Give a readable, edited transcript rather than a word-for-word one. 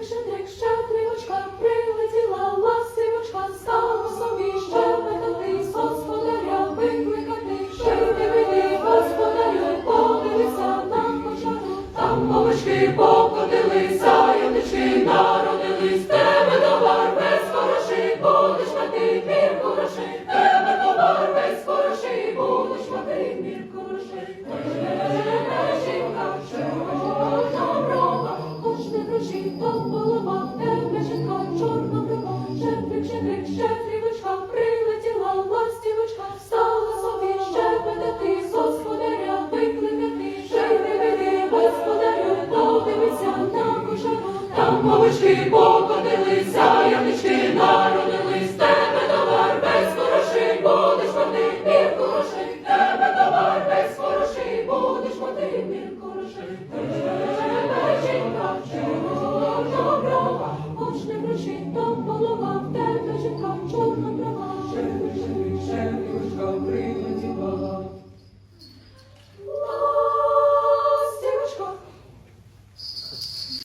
щедрик, щедрівочка, прилетіла ластівочка, стала собі щебетати, господаря викликати. Щебети, господарю, подивися на кошару, там мовички покотилися, янички народились. Тебе товар весь хороший, будеш мати мір хороший. Тебе товар весь хороший, будеш мати мір хороший. Жінка, там голова, темна жінка, чорна брова. Щедрик, щедрик, щедрівочка, прилетіла ластівочка, стала собі щебетати, господаря викликати. Щебети, господарю, подивися на кошару, там мовички покотилися, янички народились. Тебе товар весь хороший, будеш мати мір хороший. Тебе товар весь хороший, будеш мати мір хороший. Жінка, чорна брова, очне гроші, там голова.